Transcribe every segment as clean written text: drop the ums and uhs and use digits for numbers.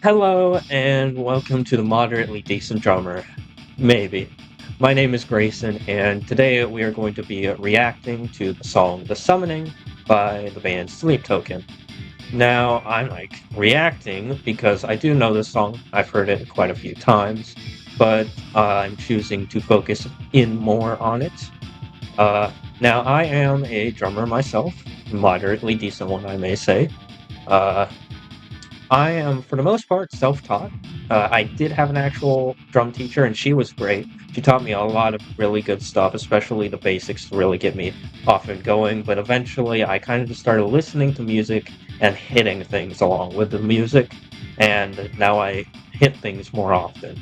Hello and welcome to the Moderately Decent Drummer. Maybe. My name is Grayson, and today we are going to be reacting to the song The Summoning by the band Sleep Token. Now, I'm reacting because I do know this song. I've heard it quite a few times, but I'm choosing to focus in more on it. Now, I am a drummer myself, moderately decent one, I may say. Uh, I am, for the most part, self-taught. I did have an actual drum teacher, and she was great. She taught me a lot of really good stuff, especially the basics to really get me off and going. But eventually, I kind of just started listening to music and hitting things along with the music, and now I hit things more often.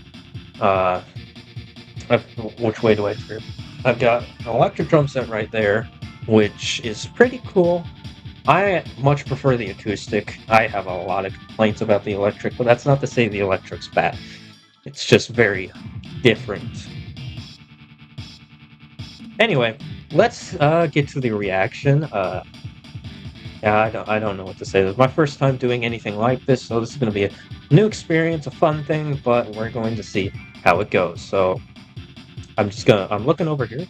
Uh, uh, which way do I turn? I've got an electric drum set right there, which is pretty cool. I much prefer the acoustic. I have a lot of complaints about the electric, but that's not to say the electric's bad. It's just very different. Anyway, let's get to the reaction. Yeah, I don't know what to say. This is my first time doing anything like this, so this is going to be a new experience, a fun thing, but we're going to see how it goes. So I'm looking over here.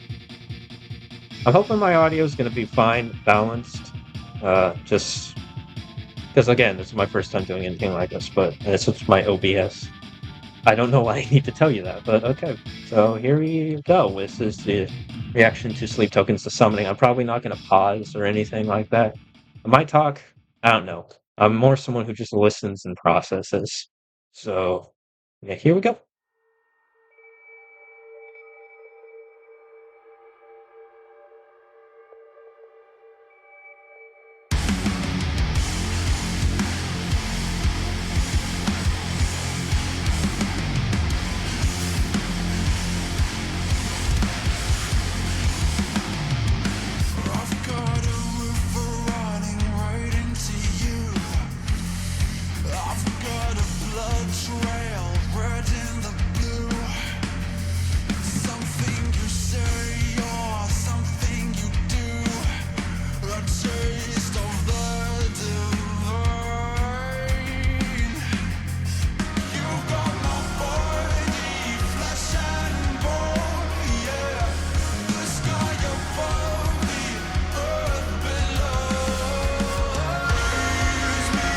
I'm hoping my audio is going to be fine, balanced. Just because again, this is my first time doing anything like this, but it's just my OBS. I don't know why I need to tell you that, but okay. So here we go. This is the reaction to Sleep Tokens, the summoning. I'm probably not going to pause or anything like that. I might talk. I don't know. I'm more someone who just listens and processes. So yeah, here we go. I've got a river running right into you. I've got a blood trail red in the blue. Something you say or something you do. A taste of the divine. You got my body, flesh and bone, yeah. The sky above, the earth below. Raise me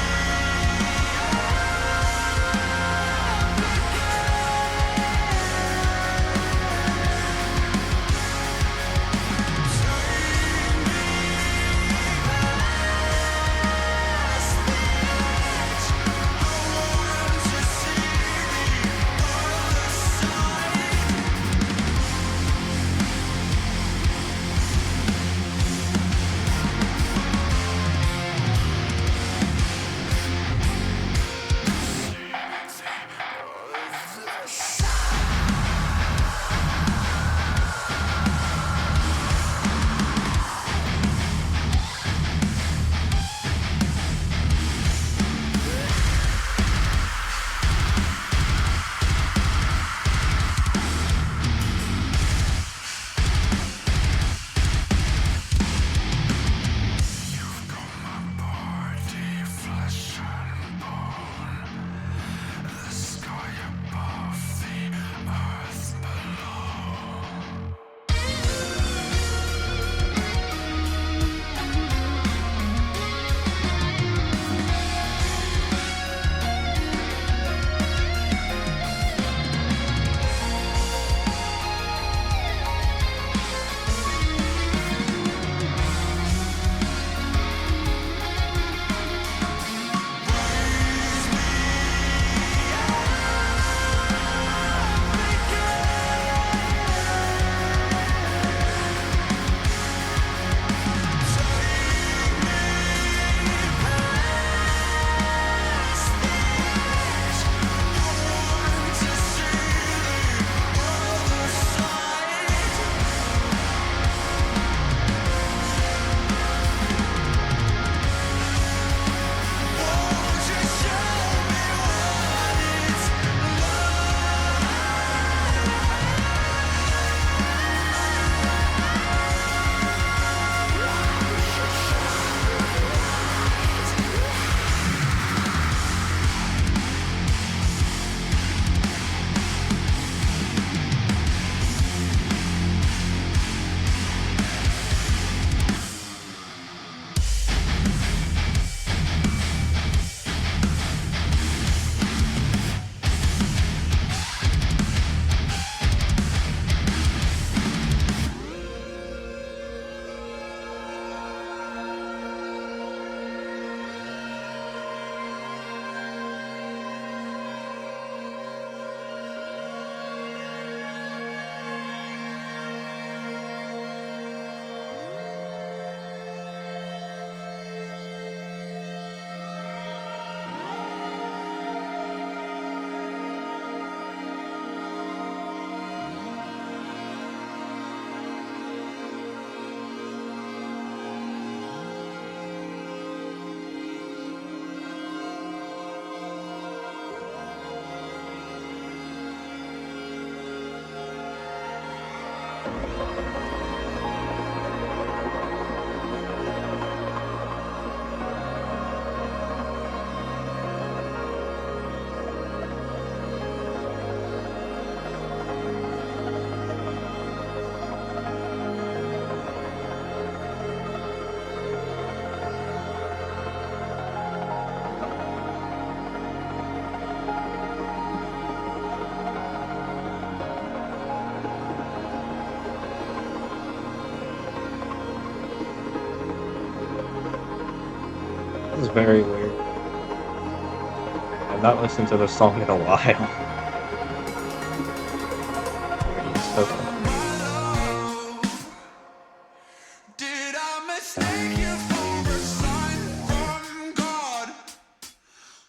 This is very weird. I've not listened to this song in a while. Okay. Did I mistake you for a sign from God?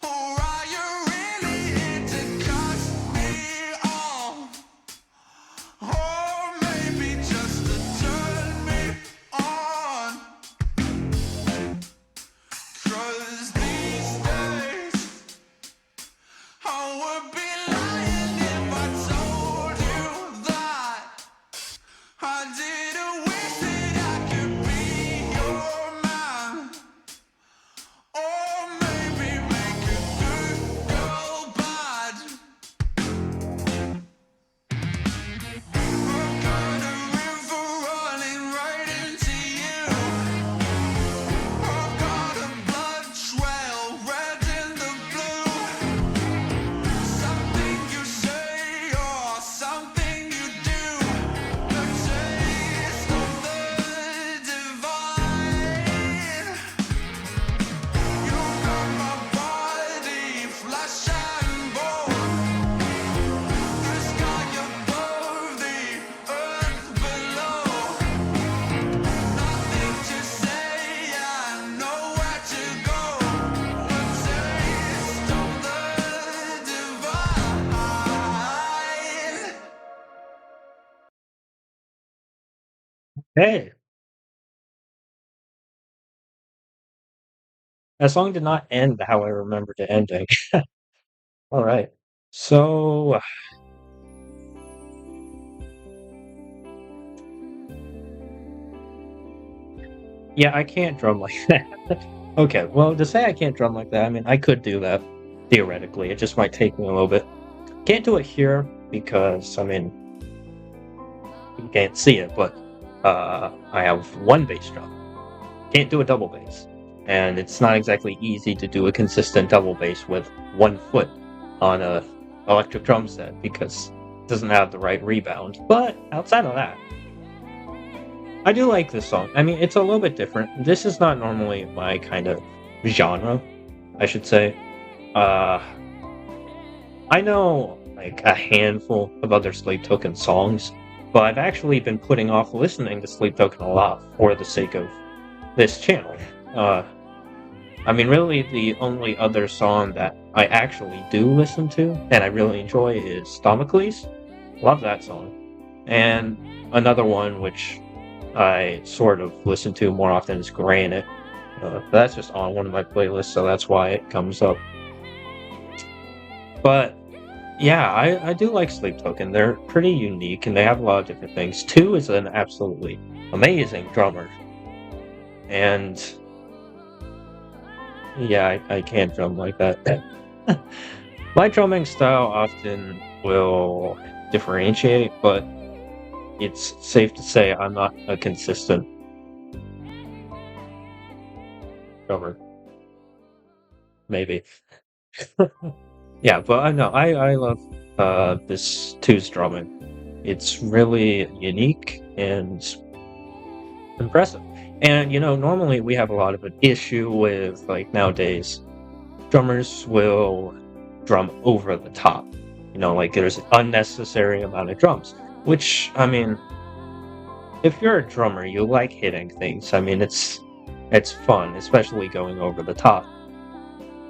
Or are you really here to cut me off? Or maybe just to turn me on? 'Cause these days I would be lying if I told you that I didn't wish that I could be your man. Or maybe make a good girl bad. I've got a river running right into you. I've got a blood trail red in the blue. Something you say or something you do. The taste of the divine. You got my body, flesh and bone. The sky above, the earth below. Nothing to say and nowhere to go. A taste of the divine. Hey, that song did not end how I remembered it ending. All right. So, yeah, I can't drum like that. Okay, well, to say I can't drum like that, I mean, I could do that theoretically. It just might take me a little bit. Can't do it here because, I mean, you can't see it, but I have one bass drum. Can't do a double bass. And it's not exactly easy to do a consistent double bass with 1 foot on a electric drum set because it doesn't have the right rebound. But outside of that, I do like this song. I mean, it's a little bit different. This is not normally my kind of genre, I should say. Uh, I know like a handful of other Sleep Token songs, but I've actually been putting off listening to Sleep Token a lot for the sake of this channel. Uh, I mean, really, the only other song that I actually do listen to and I really enjoy is Damocles. Love that song. And another one which I sort of listen to more often is Granite. That's just on one of my playlists, so that's why it comes up. But yeah, I do like Sleep Token. They're pretty unique and they have a lot of different things. Two is an absolutely amazing drummer. And yeah, I can't drum like that. My drumming style often will differentiate, but it's safe to say I'm not a consistent drummer. Maybe. Yeah, but I know I love this two's drumming. It's really unique and impressive. And you know, normally we have a lot of an issue with like nowadays drummers will drum over the top. You know, like there's an unnecessary amount of drums. Which I mean, if you're a drummer, you like hitting things. I mean, it's fun, especially going over the top.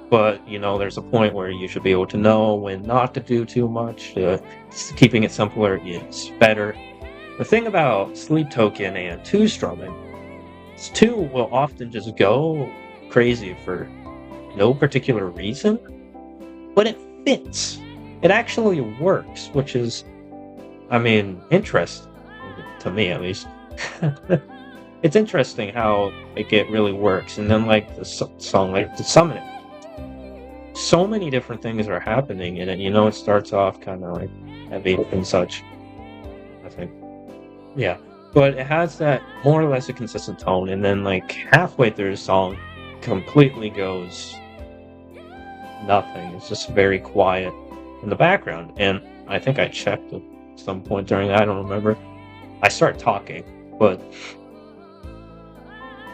But you know, there's a point where you should be able to know when not to do too much. Keeping it simpler is better. The thing about Sleep Token and two strumming is two will often just go crazy for no particular reason, but it fits. It actually works, which is, I mean, interesting. to me at least. It's interesting how it really works, and then like the song, like the summoning, so many different things are happening in it. It starts off kind of like heavy and such. I think, yeah, but it has that more or less a consistent tone, and then like halfway through the song, completely goes nothing. It's just very quiet in the background, and I think I checked at some point during that. I don't remember. I start talking, but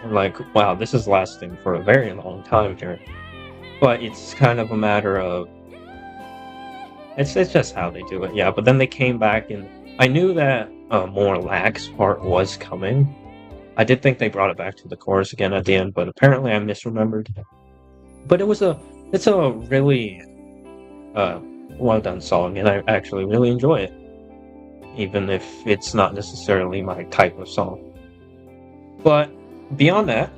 I'm like, wow, this is lasting for a very long time here. But it's kind of a matter of it's just how they do it, yeah. But then they came back, and I knew that a more lax part was coming. I did think they brought it back to the chorus again at the end, but apparently I misremembered. But it's a really uh, well done song, and I actually really enjoy it, even if it's not necessarily my type of song. But beyond that,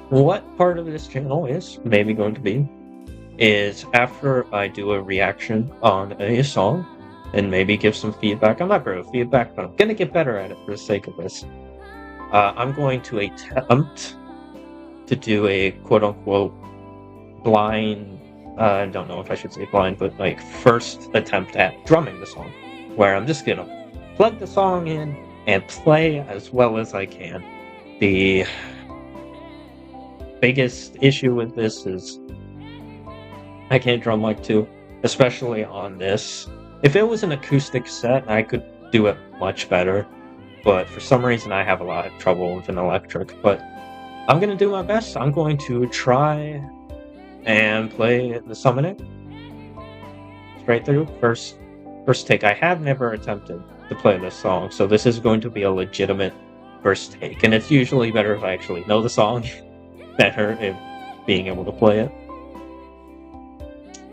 what part of this channel is maybe going to be is after I do a reaction on a song and maybe give some feedback. I'm not great with feedback, but I'm gonna get better at it for the sake of this. I'm going to attempt to do a quote-unquote blind, I don't know if I should say blind, but like first attempt at drumming the song, where I'm just gonna plug the song in and play as well as I can. The biggest issue with this is I can't drum like 2, especially on this. If it was an acoustic set, I could do it much better, but for some reason I have a lot of trouble with an electric. But I'm gonna do my best. I'm going to try and play the summoning straight through. First take. I have never attempted to play this song, so this is going to be a legitimate first take, and it's usually better if I actually know the song better if being able to play it.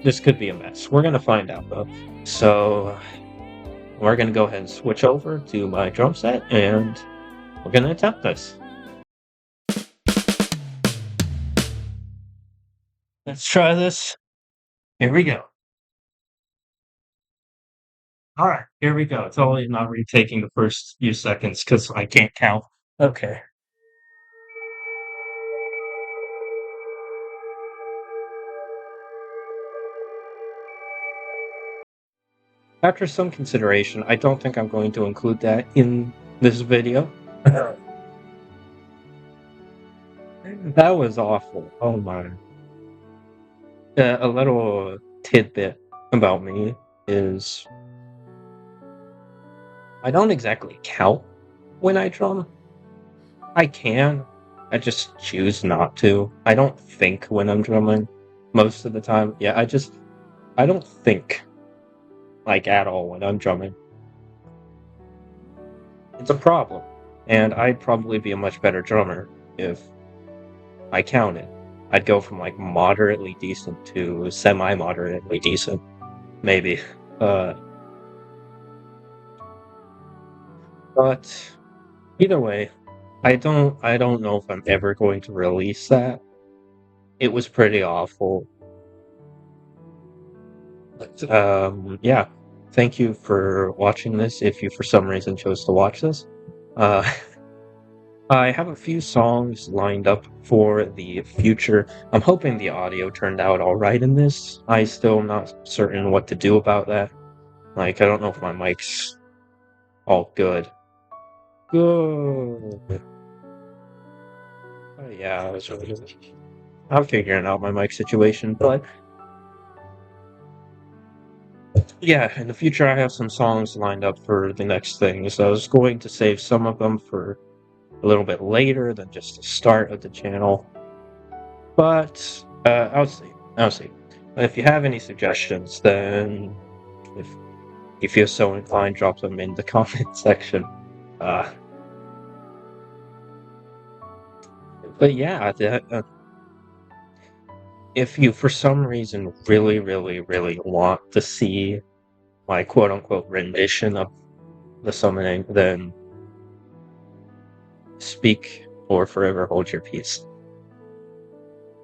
This could be a mess. We're gonna find out though. So we're gonna go ahead and switch over to my drum set, and we're gonna attempt this. Let's try this. Here we go. All right, here we go. It's only not retaking the first few seconds because I can't count. Okay. After some consideration, I don't think I'm going to include that in this video. That was awful. Oh my. A little tidbit about me is I don't exactly count when I drum. I can. I just choose not to. I don't think when I'm drumming most of the time. Yeah, I don't think like at all when I'm drumming. It's a problem. And I'd probably be a much better drummer if I counted. I'd go from like moderately decent to semi-moderately decent, maybe. But either way, I don't know if I'm ever going to release that. It was pretty awful. But yeah. Thank you for watching this if you for some reason chose to watch this. Uh I have a few songs lined up for the future. I'm hoping the audio turned out alright in this. I still not certain what to do about that. Like, I don't know if my mic's all good. Good. Oh, yeah, I was really good. I'm figuring out my mic situation, but yeah, in the future I have some songs lined up for the next thing. So I was going to save some of them for a little bit later than just the start of the channel. But I'll see. If you have any suggestions, then if you feel so inclined, drop them in the comment section. But yeah, if you for some reason really, really, really want to see my quote-unquote rendition of the summoning, then speak or forever hold your peace.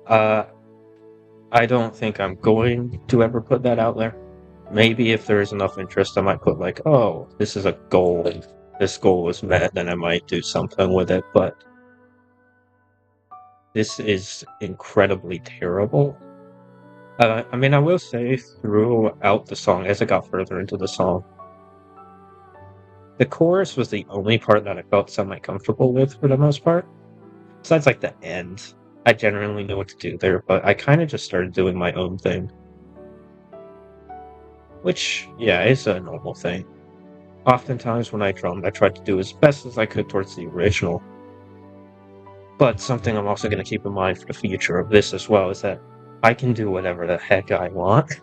I don't think I'm going to ever put that out there. Maybe if there is enough interest, I might put like, oh, this is a goal this goal was met, then I might do something with it, but this is incredibly terrible. I mean, I will say throughout the song, as I got further into the song, the chorus was the only part that I felt semi-comfortable with for the most part. Besides, like, the end, I generally knew what to do there, but I kind of just started doing my own thing. Which, yeah, is a normal thing. Oftentimes when I drummed, I tried to do as best as I could towards the original. But something I'm also going to keep in mind for the future of this as well is that I can do whatever the heck I want.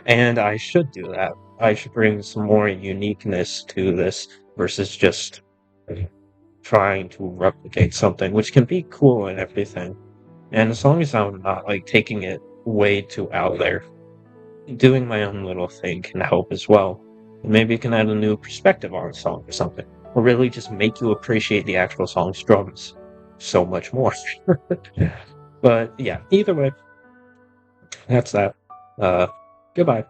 And I should do that. I should bring some more uniqueness to this versus just trying to replicate something, which can be cool and everything. And as long as I'm not like taking it way too out there, doing my own little thing can help as well. Maybe it can add a new perspective on a song or something, or really just make you appreciate the actual song's drums so much more. But yeah, either way, that's that. Uh, Goodbye.